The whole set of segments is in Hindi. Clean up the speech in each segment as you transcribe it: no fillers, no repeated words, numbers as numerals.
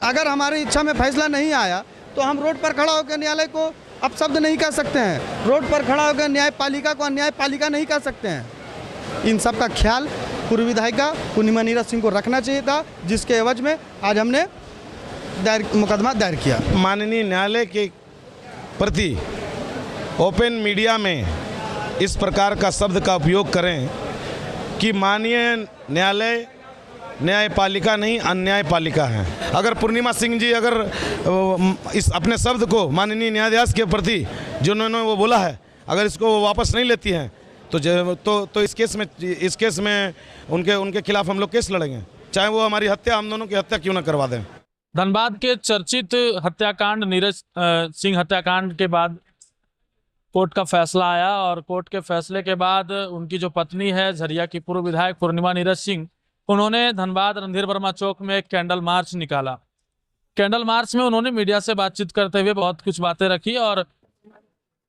अगर हमारी इच्छा में फैसला नहीं आया तो हम रोड पर खड़ा होकर न्यायालय को अपशब्द नहीं कह सकते हैं, रोड पर खड़ा होकर न्यायपालिका को अन्यायपालिका नहीं कह सकते हैं। इन सब का ख्याल पूर्व विधायिका पूर्णिमा नीरज सिंह को रखना चाहिए था, जिसके एवज में आज हमने मुकदमा दायर किया। माननीय न्यायालय के प्रति ओपन मीडिया में इस प्रकार का शब्द का उपयोग करें कि माननीय न्यायालय न्यायपालिका नहीं अन्यायपालिका है। अगर पूर्णिमा सिंह जी अगर इस अपने शब्द को माननीय न्यायाधीश के प्रति जिन्होंने वो बोला है, अगर इसको वो वापस नहीं लेती हैं तो इस केस में उनके खिलाफ हम लोग केस लड़ेंगे, चाहे वो हमारी हत्या, हम दोनों की हत्या क्यों ना करवा दें। धनबाद के चर्चित हत्याकांड नीरज सिंह हत्याकांड के बाद कोर्ट का फैसला आया और कोर्ट के फैसले के बाद उनकी जो पत्नी है झरिया की पूर्व विधायक पूर्णिमा नीरज सिंह, उन्होंने धनबाद रणधीर वर्मा चौक में एक कैंडल मार्च निकाला। कैंडल मार्च में उन्होंने मीडिया से बातचीत करते हुए बहुत कुछ बातें रखी और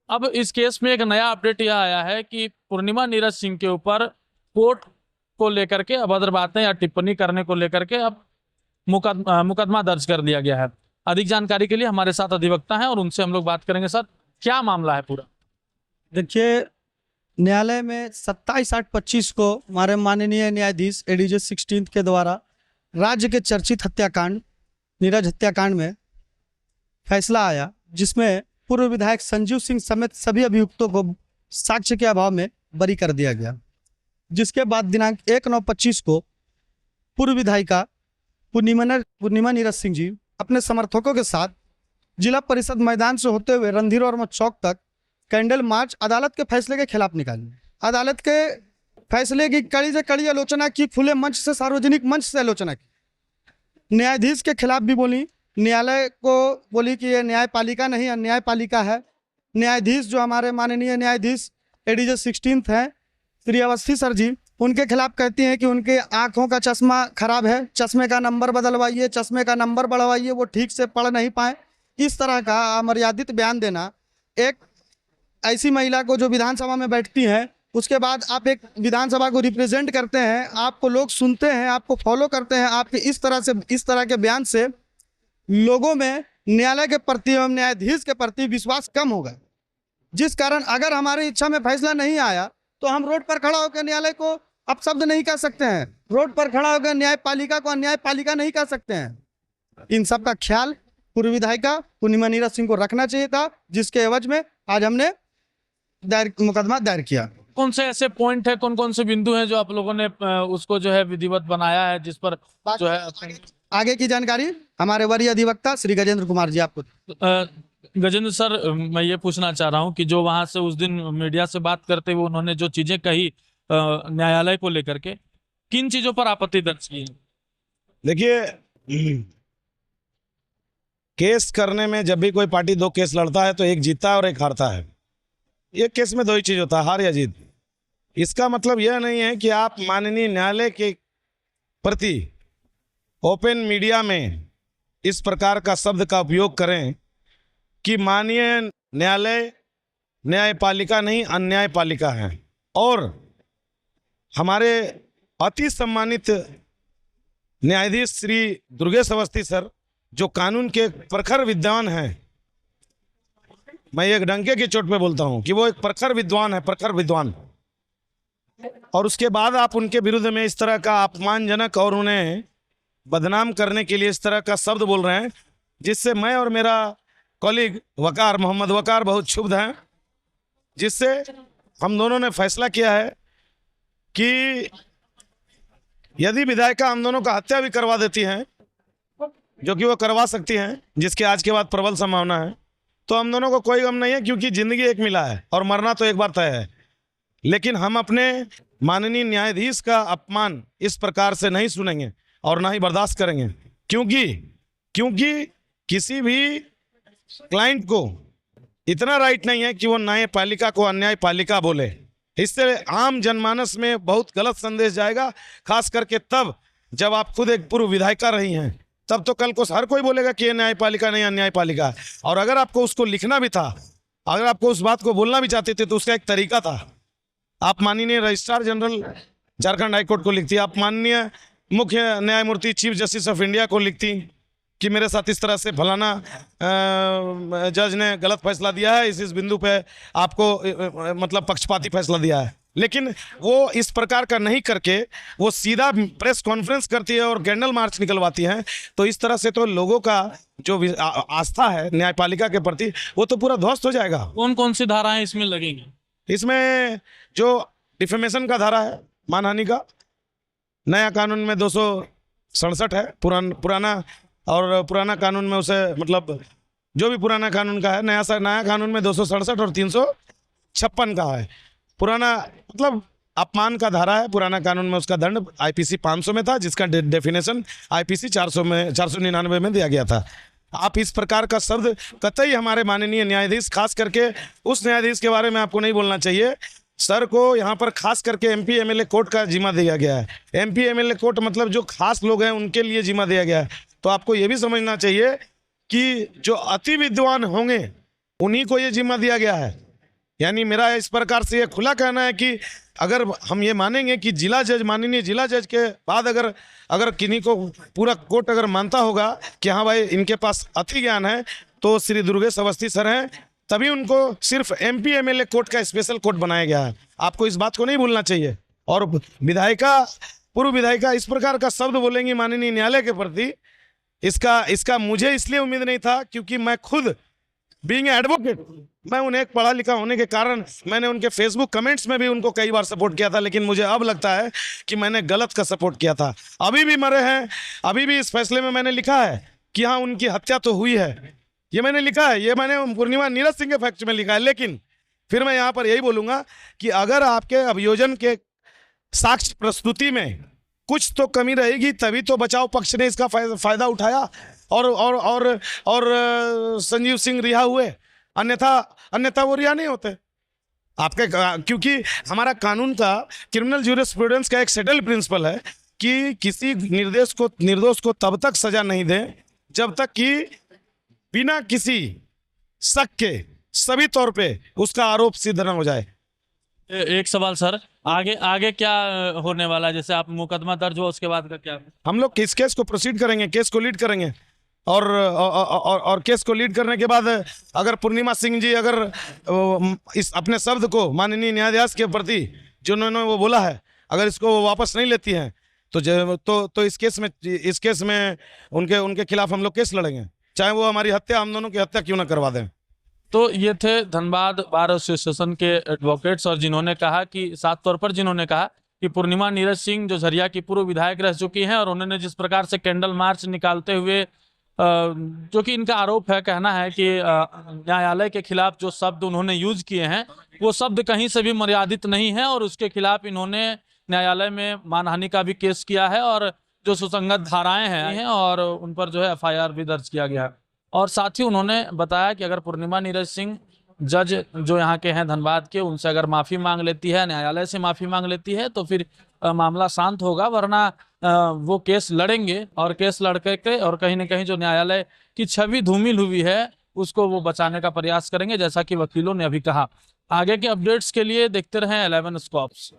अब इस केस में एक नया अपडेट यह आया है कि पूर्णिमा नीरज सिंह के ऊपर कोर्ट को लेकर के अभद्र बातें या टिप्पणी करने को लेकर के अब मुकदमा दर्ज कर दिया गया है। अधिक जानकारी के लिए हमारे साथ अधिवक्ता हैं और उनसे हम लोग बात करेंगे। सर, क्या मामला है पूरा? देखिए, न्यायालय में 27/8/25 को हमारे माननीय न्यायाधीश एडीजे 16 के द्वारा राज्य के चर्चित हत्याकांड नीरज हत्याकांड में फैसला आया, जिसमें पूर्व विधायक संजीव सिंह समेत सभी अभियुक्तों को साक्ष्य के अभाव में बरी कर दिया गया। जिसके बाद दिनांक 1/9/25 को पूर्व विधायिका पूर्णिमा नीरज सिंह जी अपने समर्थकों के साथ जिला परिषद मैदान से होते हुए रणधीर वर्मा चौक तक कैंडल मार्च अदालत के फैसले के खिलाफ निकाली। अदालत के फैसले की कड़ी से कड़ी आलोचना की, खुले मंच से, सार्वजनिक मंच से आलोचना की। न्यायाधीश के खिलाफ भी बोली, न्यायालय को बोली कि ये न्यायपालिका नहीं अन्यायपालिका है। न्यायाधीश जो हमारे माननीय न्यायाधीश एडीजे 16 हैं श्री अवस्थी सर जी, उनके खिलाफ कहती हैं कि उनके आँखों का चश्मा खराब है, चश्मे का नंबर बदलवाइए, चश्मे का नंबर बढ़वाइए, वो ठीक से पढ़ नहीं पाए। इस तरह का अमर्यादित बयान देना एक ऐसी महिला को जो विधानसभा में बैठती हैं, उसके बाद आप एक विधानसभा को रिप्रेजेंट करते हैं, आपको लोग सुनते हैं, आपको फॉलो करते हैं, आपके इस तरह के बयान से लोगों में न्यायालय के प्रति एवं न्यायाधीश के प्रति विश्वास कम होगा। जिस कारण अगर हमारी इच्छा में फैसला नहीं आया तो हम रोड पर खड़ा होकर न्यायालय को अपशब्द नहीं कह सकते हैं, रोड पर खड़ा होकर न्यायपालिका को अन्यायपालिका नहीं कह सकते हैं। इन सब का ख्याल पूर्व विधायिका पूर्णिमा नीरज सिंह को रखना चाहिए था, जिसके एवज में आज हमने मुकदमा दायर किया। कौन से ऐसे पॉइंट है, कौन कौन से बिंदु हैं जो आप लोगों ने उसको जो है विधिवत बनाया है, जिस पर जो है आगे की जानकारी हमारे वरीय अधिवक्ता श्री गजेंद्र कुमार जी आपको। गजेंद्र सर, मैं ये पूछना चाह रहा हूँ कि जो वहां से उस दिन मीडिया से बात करते हुए उन्होंने जो चीजें कही न्यायालय को लेकर के, किन चीजों पर आपत्ति दर्ज की है? देखिए, केस करने में जब भी कोई पार्टी दो केस लड़ता है तो एक जीतता है और एक हारता है। एक केस में दो ही चीज होता है, हार या जीत। इसका मतलब यह नहीं है कि आप माननीय न्यायालय के प्रति ओपन मीडिया में इस प्रकार का शब्द का उपयोग करें कि माननीय न्यायालय न्यायपालिका नहीं अन्यायपालिका है। और हमारे अति सम्मानित न्यायाधीश श्री दुर्गेश अवस्थी सर, जो कानून के प्रखर विद्वान हैं, मैं एक डंके की चोट पे बोलता हूं कि वो एक प्रखर विद्वान है, प्रखर विद्वान। और उसके बाद आप उनके विरुद्ध में इस तरह का अपमानजनक और उन्हें बदनाम करने के लिए इस तरह का शब्द बोल रहे हैं, जिससे मैं और मेरा कॉलीग वकार मोहम्मद वकार बहुत क्षुब्ध हैं। जिससे हम दोनों ने फैसला किया है कि यदि विधायिका हम दोनों का हत्या भी करवा देती हैं, जो कि वो करवा सकती हैं, जिसके आज के बाद प्रबल संभावना है, तो हम दोनों को कोई गम नहीं है, क्योंकि जिंदगी एक मिला है और मरना तो एक बार तय है। लेकिन हम अपने माननीय न्यायाधीश का अपमान इस प्रकार से नहीं सुनेंगे और ना ही बर्दाश्त करेंगे, क्योंकि किसी भी क्लाइंट को इतना राइट नहीं है कि वो न्यायपालिका को अन्यायपालिका बोले। इससे आम जनमानस में बहुत गलत संदेश जाएगा, खास करके तब जब आप खुद एक पूर्व विधायिका रही हैं। तब तो कल को हर कोई बोलेगा कि ये न्यायपालिका नहीं अन्यायपालिका है। और अगर आपको उसको लिखना भी था, अगर आपको उस बात को बोलना भी चाहते थे, तो उसका एक तरीका था। आप माननीय रजिस्ट्रार जनरल झारखंड हाईकोर्ट को लिखती, आप माननीय मुख्य न्यायमूर्ति चीफ जस्टिस ऑफ इंडिया को लिखती, कि मेरे साथ इस तरह से फलाना जज ने गलत फैसला दिया है, इस बिंदु पे आपको मतलब पक्षपाती फैसला दिया है। लेकिन वो इस प्रकार का नहीं करके वो सीधा प्रेस कॉन्फ्रेंस करती है और कैंडल मार्च निकलवाती हैं। तो इस तरह से तो लोगों का जो आस्था है न्यायपालिका के प्रति वो तो पूरा ध्वस्त हो जाएगा। कौन कौन सी धाराएं इसमें लगेंगी? इसमें जो डिफेमेशन का धारा है, मानहानि का, नया कानून में 267 है, पुराना और पुराना कानून में उसे मतलब जो भी पुराना कानून का है, नया कानून में 267 और 356 का है। पुराना मतलब अपमान का धारा है, पुराना कानून में उसका दंड आईपीसी 500 में था, जिसका डेफिनेशन आईपीसी 499 में दिया गया था। आप इस प्रकार का शब्द कतई हमारे माननीय न्यायाधीश, खास करके उस न्यायाधीश के बारे में आपको नहीं बोलना चाहिए। सर को यहाँ पर खास करके एमपी एमएलए कोर्ट का जिम्मा दिया गया है। एमपी एमएलए कोर्ट मतलब जो खास लोग हैं उनके लिए जिम्मा दिया गया है। तो आपको ये भी समझना चाहिए कि जो अति विद्वान होंगे उन्हीं को ये जिम्मा दिया गया है। यानी मेरा इस प्रकार से ये खुला कहना है कि अगर हम ये मानेंगे कि जिला जज, माननीय जिला जज के बाद अगर किन्हीं को पूरा कोर्ट अगर मानता होगा कि हाँ भाई इनके पास अति ज्ञान है, तो श्री दुर्गेश अवस्थी सर हैं, तभी उनको सिर्फ एमपी एमएलए कोर्ट का स्पेशल कोर्ट बनाया गया है। आपको इस बात को नहीं भूलना चाहिए। और पूर्व विधायिका इस प्रकार का शब्द बोलेंगी माननीय न्यायालय के प्रति, इसका मुझे इसलिए उम्मीद नहीं था क्योंकि मैं खुद बीइंग एडवोकेट, मैं उन्हें एक पढ़ा लिखा होने के कारण मैंने उनके फेसबुक कमेंट्स में भी उनको कई बार सपोर्ट किया था। लेकिन मुझे अब लगता है कि मैंने गलत का सपोर्ट किया था। अभी भी मरे हैं, अभी भी इस फैसले में मैंने लिखा है कि हाँ उनकी हत्या तो हुई है, ये मैंने लिखा है, ये मैंने पूर्णिमा नीरज सिंह के फैक्ट में लिखा है। लेकिन फिर मैं यहाँ पर यही बोलूँगा कि अगर आपके अभियोजन के साक्ष्य प्रस्तुति में कुछ तो कमी रहेगी, तभी तो बचाव पक्ष ने इसका फायदा उठाया और संजीव सिंह रिहा हुए, अन्यथा वो रिहा नहीं होते आपके। क्योंकि हमारा कानून का, क्रिमिनल ज्यूरिस्प्रूडेंस का एक सेटल प्रिंसिपल है कि किसी निर्दोष को तब तक सजा नहीं दें जब तक कि बिना किसी शक के सभी तौर पे उसका आरोप सिद्ध न हो जाए। एक सवाल सर, आगे क्या होने वाला है? जैसे आप मुकदमा दर्ज हुआ उसके बाद का क्या? हम लोग इस केस को प्रोसीड करेंगे, केस को लीड करेंगे और केस को लीड करने के बाद अगर पूर्णिमा सिंह जी अगर इस अपने शब्द को माननीय न्यायाधीश के प्रति जो उन्होंने वो बोला है, अगर इसको वो वापस नहीं लेती हैं तो इस केस में उनके खिलाफ हम लोग केस लड़ेंगे, चाहे वो हमारी हत्या, हम दोनों की हत्या क्यों ना करवा दें। तो ये थे धनबाद बार एसोसिएशन के एडवोकेट्स, और जिन्होंने कहा कि साफ तौर पर जिन्होंने कहा कि पूर्णिमा नीरज सिंह जो झरिया की पूर्व विधायक रह चुकी हैं, और उन्होंने जिस प्रकार से कैंडल मार्च निकालते हुए जो कि इनका आरोप है, कहना है कि न्यायालय के खिलाफ जो शब्द उन्होंने यूज किए हैं वो शब्द कहीं से भी मर्यादित नहीं है, और उसके खिलाफ इन्होंने न्यायालय में मानहानि का भी केस किया है और जो सुसंगत धाराएं हैं और उन पर जो है एफआईआर भी दर्ज किया गया है। और साथ ही उन्होंने बताया कि अगर पूर्णिमा नीरज सिंह जज जो यहाँ के हैं धनबाद के, उनसे अगर माफ़ी मांग लेती है, न्यायालय से माफ़ी मांग लेती है, तो फिर मामला शांत होगा, वरना वो केस लड़ेंगे और केस लड़ के और कहीं ना कहीं जो न्यायालय की छवि धूमिल हुई है उसको वो बचाने का प्रयास करेंगे, जैसा कि वकीलों ने अभी कहा। आगे के अपडेट्स के लिए देखते रहें 11 स्कॉप्स।